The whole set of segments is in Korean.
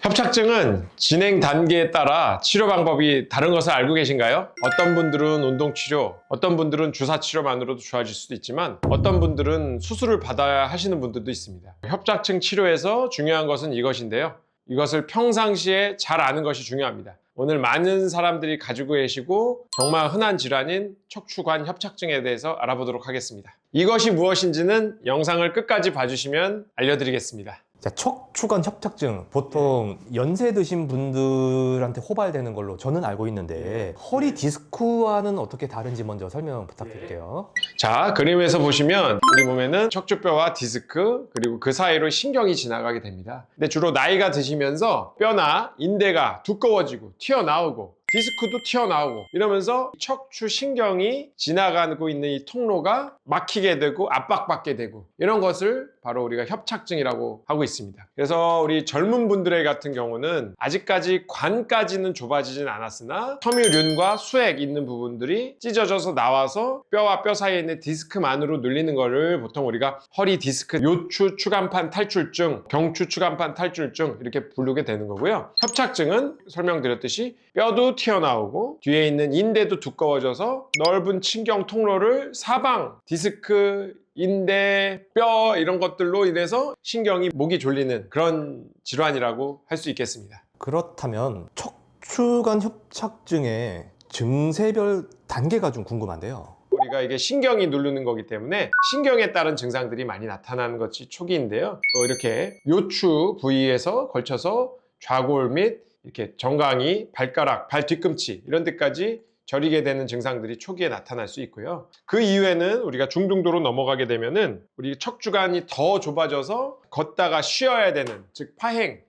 협착증은 진행 단계에 따라 치료 방법이 다른 것을 알고 계신가요? 어떤 분들은 운동치료, 어떤 분들은 주사치료만으로도 좋아질 수도 있지만 어떤 분들은 수술을 받아야 하시는 분들도 있습니다. 협착증 치료에서 중요한 것은 이것인데요. 이것을 평상시에 잘 아는 것이 중요합니다. 오늘 많은 사람들이 가지고 계시고 정말 흔한 질환인 척추관 협착증에 대해서 알아보도록 하겠습니다. 이것이 무엇인지는 영상을 끝까지 봐주시면 알려드리겠습니다. 자, 척추관 협착증 보통 연세 드신 분들한테 호발되는 걸로 저는 알고 있는데 허리 디스크와는 어떻게 다른지 먼저 설명 부탁드릴게요. 자, 그림에서 보시면 우리 몸에는 척추뼈와 디스크 그리고 그 사이로 신경이 지나가게 됩니다. 근데 주로 나이가 드시면서 뼈나 인대가 두꺼워지고 튀어나오고 디스크도 튀어나오고 이러면서 척추 신경이 지나가고 있는 이 통로가 막히게 되고 압박받게 되고 이런 것을 바로 우리가 협착증이라고 하고 있습니다. 그래서 우리 젊은 분들의 같은 경우는 아직까지 관까지는 좁아지진 않았으나 섬유륜과 수액 있는 부분들이 찢어져서 나와서 뼈와 뼈 사이에 있는 디스크만으로 눌리는 거를 보통 우리가 허리 디스크, 요추 추간판 탈출증, 경추 추간판 탈출증 이렇게 부르게 되는 거고요. 협착증은 설명드렸듯이 뼈도 튀어나오고 뒤에 있는 인대도 두꺼워져서 넓은 신경 통로를 사방 디스크, 인대, 뼈 이런 것들로 인해서 신경이 목이 졸리는 그런 질환이라고 할 수 있겠습니다. 그렇다면 척추관 협착증의 증세별 단계가 좀 궁금한데요. 우리가 이게 신경이 누르는 거기 때문에 신경에 따른 증상들이 많이 나타나는 것이 초기인데요. 이렇게 요추 부위에서 걸쳐서 좌골 및 이렇게 정강이, 발가락, 발 뒤꿈치 이런 데까지 저리게 되는 증상들이 초기에 나타날 수 있고요. 그 이후에는 우리가 중등도로 넘어가게 되면은 우리 척추관이 더 좁아져서 걷다가 쉬어야 되는, 즉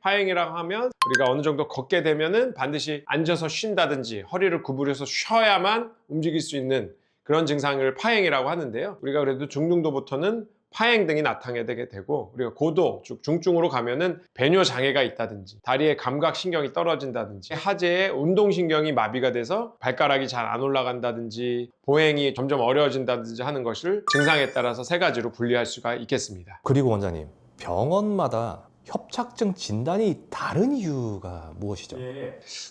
파행이라고 하면 우리가 어느 정도 걷게 되면은 반드시 앉아서 쉰다든지 허리를 구부려서 쉬어야만 움직일 수 있는 그런 증상을 파행이라고 하는데요. 우리가 그래도 중등도부터는 파행 등이 나타나게 되고 우리가 고도, 즉 중증으로 가면은 배뇨 장애가 있다든지 다리의 감각 신경이 떨어진다든지 하재의 운동신경이 마비가 돼서 발가락이 잘 안 올라간다든지 보행이 점점 어려워진다든지 하는 것을 증상에 따라서 세 가지로 분리할 수가 있겠습니다. 그리고 원장님, 병원마다 협착증 진단이 다른 이유가 무엇이죠?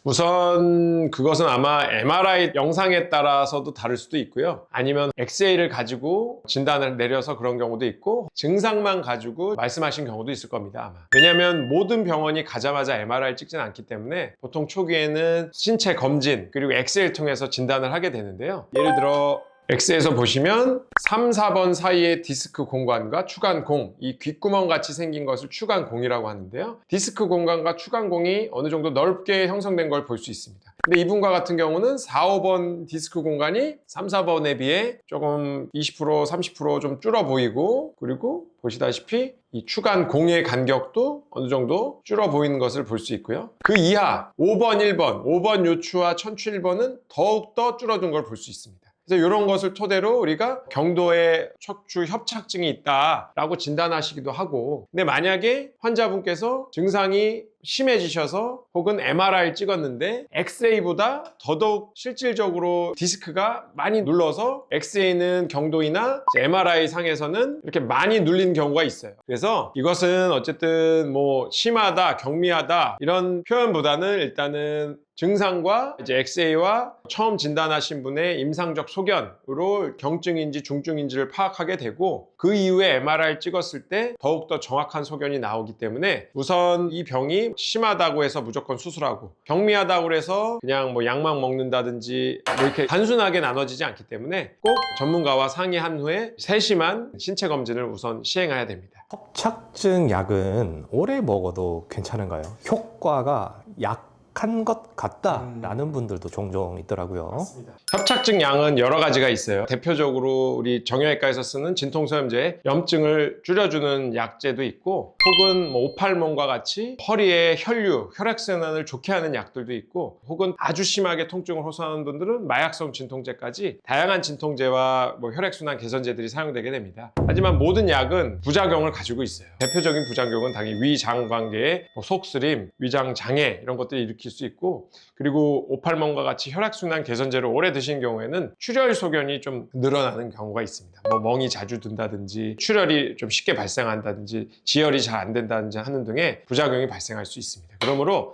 우선 그것은 아마 MRI 영상에 따라서도 다를 수도 있고요. 아니면 엑스레이를 가지고 진단을 내려서 그런 경우도 있고 증상만 가지고 말씀하신 경우도 있을 겁니다. 아마. 왜냐하면 모든 병원이 가자마자 MRI를 찍진 않기 때문에 보통 초기에는 신체 검진 그리고 엑스레이를 통해서 진단을 하게 되는데요. 예를 들어 X에서 보시면 3, 4번 사이의 디스크 공간과 추간공, 이 귓구멍 같이 생긴 것을 추간공이라고 하는데요. 디스크 공간과 추간공이 어느 정도 넓게 형성된 걸 볼 수 있습니다. 근데 이분과 같은 경우는 4, 5번 디스크 공간이 3, 4번에 비해 조금 20%, 30% 좀 줄어 보이고 그리고 보시다시피 이 추간공의 간격도 어느 정도 줄어 보이는 것을 볼 수 있고요. 그 이하 5번, 1번, 5번 요추와 천추 1번은 더욱더 줄어든 걸 볼 수 있습니다. 그래서 이런 것을 토대로 우리가 경도에 척추 협착증이 있다라고 진단하시기도 하고 근데 만약에 환자분께서 증상이 심해지셔서 혹은 MRI를 찍었는데 엑스레이보다 더더욱 실질적으로 디스크가 많이 눌러서 엑스레이는 경도이나 MRI 상에서는 이렇게 많이 눌리는 경우가 있어요. 그래서 이것은 어쨌든 뭐 심하다, 경미하다 이런 표현보다는 일단은 증상과 이제 엑스레이와 처음 진단하신 분의 임상적 소견으로 경증인지 중증인지를 파악하게 되고 그 이후에 MRI를 찍었을 때 더욱더 정확한 소견이 나오기 때문에 우선 이 병이 심하다고 해서 무조건 수술하고 경미하다고 해서 그냥 뭐 약만 먹는다든지 뭐 이렇게 단순하게 나눠지지 않기 때문에 꼭 전문가와 상의한 후에 세심한 신체 검진을 우선 시행해야 됩니다. 협착증 약은 오래 먹어도 괜찮은가요? 효과가 약한 것 같다라는 분들도 종종 있더라고요. 맞습니다. 협착증 양은 여러 가지가 있어요. 대표적으로 우리 정형외과에서 쓰는 진통소염제, 염증을 줄여주는 약제도 있고 혹은 뭐 오팔몬과 같이 허리의 혈류, 혈액순환을 좋게 하는 약들도 있고 혹은 아주 심하게 통증을 호소하는 분들은 마약성 진통제까지 다양한 진통제와 뭐 혈액순환 개선제들이 사용되게 됩니다. 하지만 모든 약은 부작용을 가지고 있어요. 대표적인 부작용은 당연히 위장 관계의 뭐 속쓰림, 위장 장애 이런 것들이 일으킬 수 있고, 그리고 오팔몬과 같이 혈액순환 개선제를 오래 드신 경우에는 출혈 소견이 좀 늘어나는 경우가 있습니다. 뭐 멍이 자주 든다든지 출혈이 좀 쉽게 발생한다든지 지혈이 잘 안 된다든지 하는 등의 부작용이 발생할 수 있습니다. 그러므로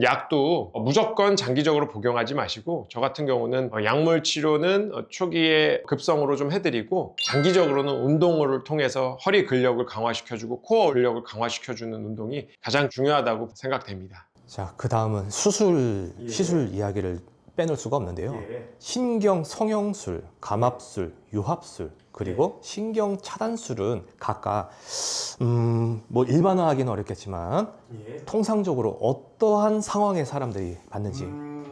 약도 무조건 장기적으로 복용하지 마시고, 저 같은 경우는 약물 치료는 초기에 급성으로 좀 해드리고, 장기적으로는 운동을 통해서 허리 근력을 강화시켜주고 코어 근력을 강화시켜주는 운동이 가장 중요하다고 생각됩니다. 자, 그 다음은 시술 이야기를 빼놓을 수가 없는데요. 신경 성형술, 감압술, 유합술, 그리고 신경 차단술은 각각 뭐 일반화하기는 어렵겠지만 통상적으로 어떠한 상황의 사람들이 받는지.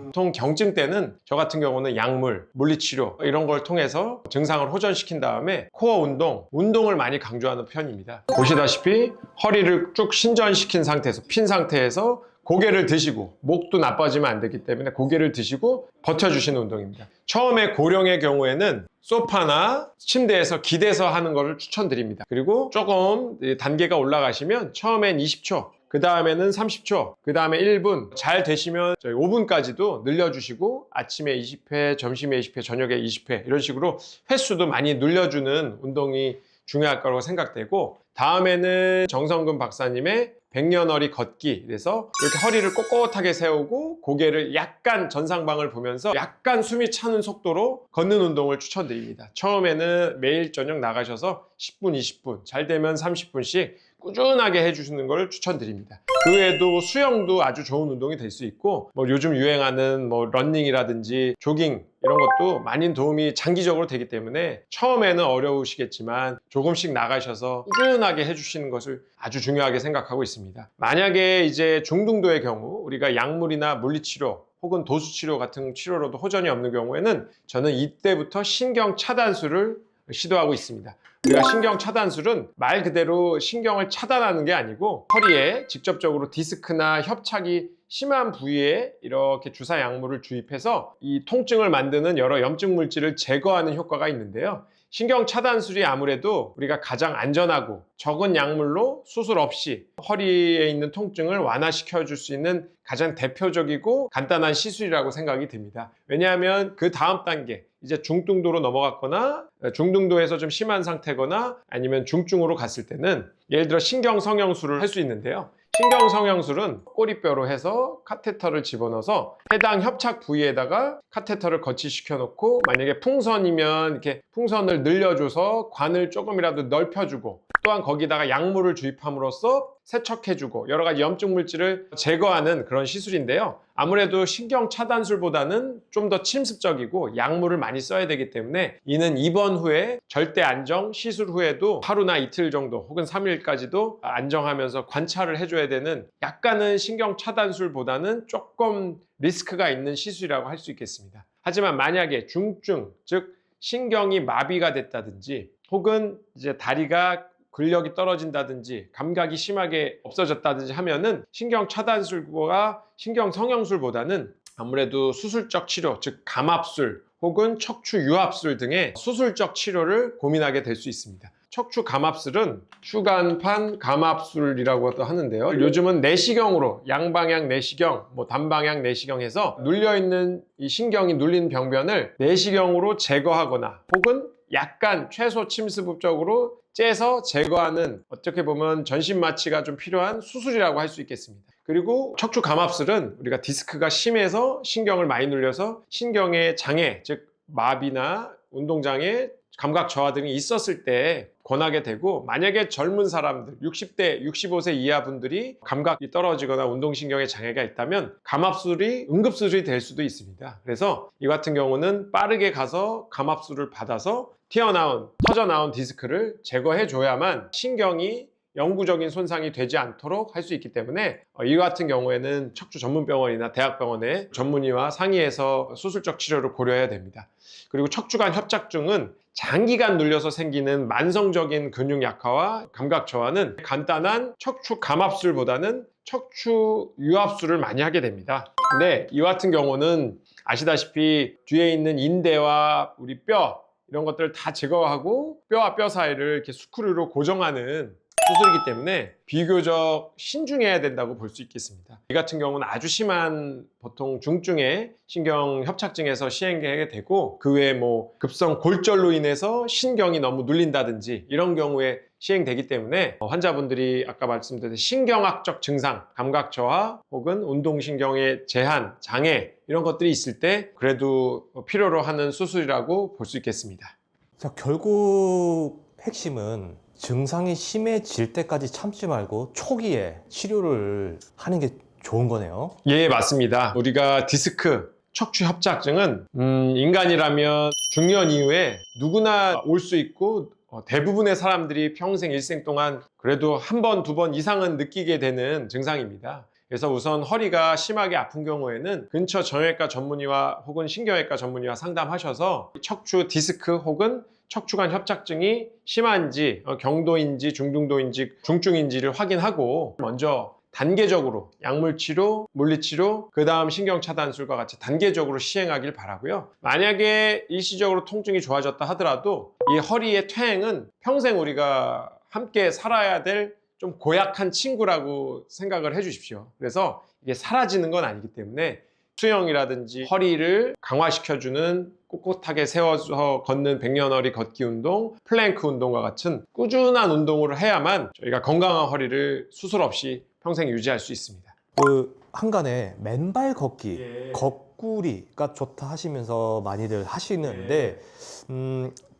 보통 경증 때는 저 같은 경우는 약물, 물리치료 이런 걸 통해서 증상을 호전시킨 다음에 코어 운동을 많이 강조하는 편입니다. 보시다시피 허리를 쭉 신전시킨 상태에서, 핀 상태에서 고개를 드시고, 목도 나빠지면 안 되기 때문에 고개를 드시고 버텨주시는 운동입니다. 처음에 고령의 경우에는 소파나 침대에서 기대서 하는 것을 추천드립니다. 그리고 조금 단계가 올라가시면 처음엔 20초, 그 다음에는 30초, 그 다음에 1분, 잘 되시면 5분까지도 늘려주시고, 아침에 20회, 점심에 20회, 저녁에 20회 이런 식으로 횟수도 많이 늘려주는 운동이 중요할 거라고 생각되고, 다음에는 정성근 박사님의 백년허리 걷기, 그래서 이렇게 허리를 꼿꼿하게 세우고 고개를 약간 전상방을 보면서 약간 숨이 차는 속도로 걷는 운동을 추천드립니다. 처음에는 매일 저녁 나가셔서 10분, 20분, 잘 되면 30분씩 꾸준하게 해주시는 걸 추천드립니다. 그 외에도 수영도 아주 좋은 운동이 될 수 있고, 뭐 요즘 유행하는 뭐 러닝이라든지 조깅 이런 것도 많이 도움이 장기적으로 되기 때문에 처음에는 어려우시겠지만 조금씩 나가셔서 꾸준하게 해주시는 것을 아주 중요하게 생각하고 있습니다. 만약에 이제 중등도의 경우 우리가 약물이나 물리치료 혹은 도수치료 같은 치료로도 호전이 없는 경우에는 저는 이때부터 신경 차단술을 시도하고 있습니다. 우리가 신경 차단술은 말 그대로 신경을 차단하는 게 아니고, 허리에 직접적으로 디스크나 협착이 심한 부위에 이렇게 주사 약물을 주입해서 이 통증을 만드는 여러 염증 물질을 제거하는 효과가 있는데요. 신경 차단술이 아무래도 우리가 가장 안전하고 적은 약물로 수술 없이 허리에 있는 통증을 완화시켜 줄 수 있는 가장 대표적이고 간단한 시술이라고 생각이 듭니다. 왜냐하면 그 다음 단계, 이제 중등도로 넘어갔거나 중등도에서 좀 심한 상태거나 아니면 중증으로 갔을 때는 예를 들어 신경 성형술을 할 수 있는데요. 신경 성형술은 꼬리뼈로 해서 카테터를 집어넣어서 해당 협착 부위에다가 카테터를 거치시켜 놓고, 만약에 풍선이면 이렇게 풍선을 늘려줘서 관을 조금이라도 넓혀주고, 또한 거기다가 약물을 주입함으로써 세척해주고 여러 가지 염증 물질을 제거하는 그런 시술인데요. 아무래도 신경 차단술보다는 좀 더 침습적이고 약물을 많이 써야 되기 때문에 이는 입원 후에 절대 안정, 시술 후에도 하루나 이틀 정도 혹은 3일까지도 안정하면서 관찰을 해줘야 되는, 약간은 신경 차단술보다는 조금 리스크가 있는 시술이라고 할 수 있겠습니다. 하지만 만약에 중증, 즉 신경이 마비가 됐다든지 혹은 이제 다리가 근력이 떨어진다든지 감각이 심하게 없어졌다든지 하면은 신경 차단술과 신경 성형술보다는 아무래도 수술적 치료, 즉 감압술 혹은 척추 유합술 등의 수술적 치료를 고민하게 될 수 있습니다. 척추 감압술은 추간판 감압술이라고 하는데요. 요즘은 내시경으로 양방향 내시경, 뭐 단방향 내시경 해서 눌려있는 이 신경이 눌린 병변을 내시경으로 제거하거나 혹은 약간 최소 침습적으로 째서 제거하는, 어떻게 보면 전신 마취가 좀 필요한 수술이라고 할 수 있겠습니다. 그리고 척추 감압술은 우리가 디스크가 심해서 신경을 많이 눌려서 신경의 장애, 즉 마비나 운동장애, 감각 저하 등이 있었을 때 권하게 되고, 만약에 젊은 사람들 60대, 65세 이하 분들이 감각이 떨어지거나 운동신경에 장애가 있다면 감압술이 응급수술이 될 수도 있습니다. 그래서 이 같은 경우는 빠르게 가서 감압술을 받아서 터져나온 디스크를 제거해 줘야만 신경이 영구적인 손상이 되지 않도록 할 수 있기 때문에 이 같은 경우에는 척추 전문병원이나 대학병원의 전문의와 상의해서 수술적 치료를 고려해야 됩니다. 그리고 척추관 협착증은 장기간 눌려서 생기는 만성적인 근육 약화와 감각 저하는 간단한 척추 감압술보다는 척추 유합술을 많이 하게 됩니다. 근데 이 같은 경우는 아시다시피 뒤에 있는 인대와 우리 뼈 이런 것들을 다 제거하고 뼈와 뼈 사이를 이렇게 스크류로 고정하는 수술이기 때문에 비교적 신중해야 된다고 볼 수 있겠습니다. 이 같은 경우는 아주 심한 보통 중증의 신경협착증에서 시행하게 되고 그 외에 뭐 급성 골절로 인해서 신경이 너무 눌린다든지 이런 경우에 시행되기 때문에 환자분들이 아까 말씀드린 신경학적 증상, 감각 저하 혹은 운동신경의 제한, 장애 이런 것들이 있을 때 그래도 필요로 하는 수술이라고 볼 수 있겠습니다. 자, 결국 핵심은 증상이 심해질 때까지 참지 말고 초기에 치료를 하는 게 좋은 거네요. 예, 맞습니다. 우리가 디스크, 척추 협착증은 인간이라면 중년 이후에 누구나 올 수 있고 대부분의 사람들이 평생 일생 동안 그래도 한 번, 두 번 이상은 느끼게 되는 증상입니다. 그래서 우선 허리가 심하게 아픈 경우에는 근처 정형외과 전문의와 혹은 신경외과 전문의와 상담하셔서 척추 디스크 혹은 척추관 협착증이 심한지 경도인지 중등도인지 중증인지를 확인하고 먼저 단계적으로 약물치료, 물리치료, 그 다음 신경차단술과 같이 단계적으로 시행하길 바라고요. 만약에 일시적으로 통증이 좋아졌다 하더라도 이 허리의 퇴행은 평생 우리가 함께 살아야 될 좀 고약한 친구라고 생각을 해주십시오. 그래서 이게 사라지는 건 아니기 때문에 수영이라든지 허리를 강화시켜주는 꼿꼿하게 세워서 걷는 백년허리 걷기 운동, 플랭크 운동과 같은 꾸준한 운동을 해야만 저희가 건강한 허리를 수술 없이 평생 유지할 수 있습니다. 그 한간에 맨발 걷기, 예. 거꾸리가 좋다 하시면서 많이들 하시는데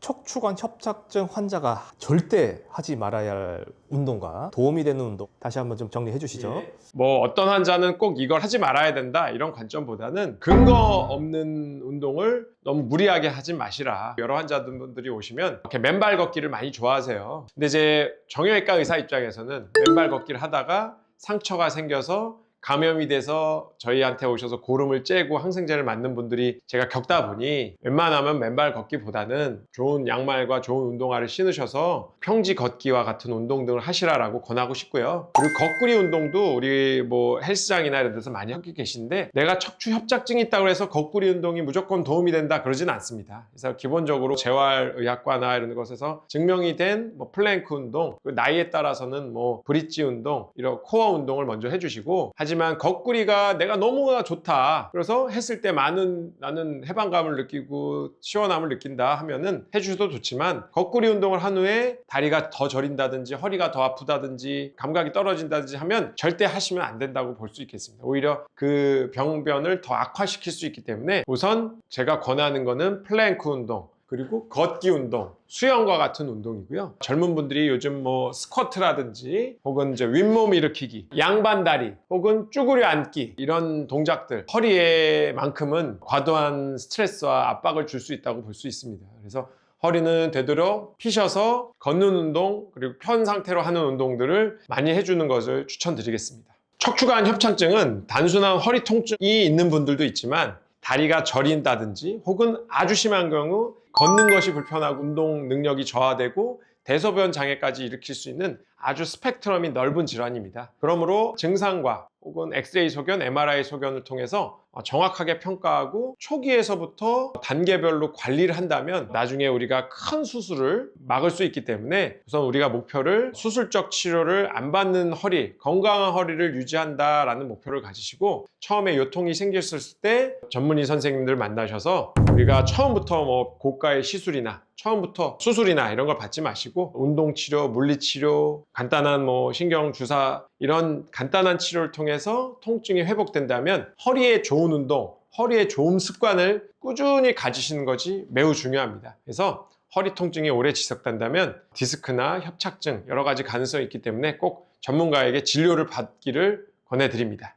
척추관 협착증 환자가 절대 하지 말아야 할 운동과 도움이 되는 운동 다시 한번 좀 정리해 주시죠. 뭐 어떤 환자는 꼭 이걸 하지 말아야 된다 이런 관점보다는 근거 없는 운동을 너무 무리하게 하지 마시라. 여러 환자분들이 오시면 이렇게 맨발 걷기를 많이 좋아하세요. 근데 이제 정형외과 의사 입장에서는 맨발 걷기를 하다가 상처가 생겨서 감염이 돼서 저희한테 오셔서 고름을 쬐고 항생제를 맞는 분들이 제가 겪다 보니 웬만하면 맨발 걷기보다는 좋은 양말과 좋은 운동화를 신으셔서 평지 걷기와 같은 운동 등을 하시라라고 권하고 싶고요. 그리고 거꾸리 운동도 우리 뭐 헬스장이나 이런 데서 많이 하고 계신데 내가 척추 협착증이 있다고 해서 거꾸리 운동이 무조건 도움이 된다 그러진 않습니다. 그래서 기본적으로 재활의학과나 이런 곳에서 증명이 된 뭐 플랭크 운동, 나이에 따라서는 뭐 브릿지 운동, 이런 코어 운동을 먼저 해주시고 하지만 거꾸리가 내가 너무나 좋다 그래서 했을 때 나는 해방감을 느끼고 시원함을 느낀다 하면은 해주셔도 좋지만 거꾸리 운동을 한 후에 다리가 더 저린다든지 허리가 더 아프다든지 감각이 떨어진다든지 하면 절대 하시면 안 된다고 볼 수 있겠습니다. 오히려 그 병변을 더 악화시킬 수 있기 때문에 우선 제가 권하는 거는 플랭크 운동 그리고 걷기 운동, 수영과 같은 운동이고요. 젊은 분들이 요즘 뭐 스쿼트라든지 혹은 이제 윗몸 일으키기, 양반다리 혹은 쭈그려 앉기 이런 동작들 허리에만큼은 과도한 스트레스와 압박을 줄 수 있다고 볼 수 있습니다. 그래서 허리는 되도록 피셔서 걷는 운동 그리고 편 상태로 하는 운동들을 많이 해주는 것을 추천드리겠습니다. 척추관 협착증은 단순한 허리 통증이 있는 분들도 있지만 다리가 저린다든지 혹은 아주 심한 경우 걷는 것이 불편하고 운동 능력이 저하되고 대소변 장애까지 일으킬 수 있는 아주 스펙트럼이 넓은 질환입니다. 그러므로 증상과 혹은 엑스레이 소견, MRI 소견을 통해서 정확하게 평가하고 초기에서부터 단계별로 관리를 한다면 나중에 우리가 큰 수술을 막을 수 있기 때문에 우선 우리가 목표를 수술적 치료를 안 받는 허리, 건강한 허리를 유지한다라는 목표를 가지시고 처음에 요통이 생겼을 때 전문의 선생님들 만나셔서 우리가 처음부터 뭐 고가의 시술이나 처음부터 수술이나 이런 걸 받지 마시고 운동치료, 물리치료, 간단한 뭐 신경주사 이런 간단한 치료를 통해서 통증이 회복된다면 허리에 좋은 운동, 허리에 좋은 습관을 꾸준히 가지시는 것이 매우 중요합니다. 그래서 허리 통증이 오래 지속된다면 디스크나 협착증 여러 가지 가능성이 있기 때문에 꼭 전문가에게 진료를 받기를 권해드립니다.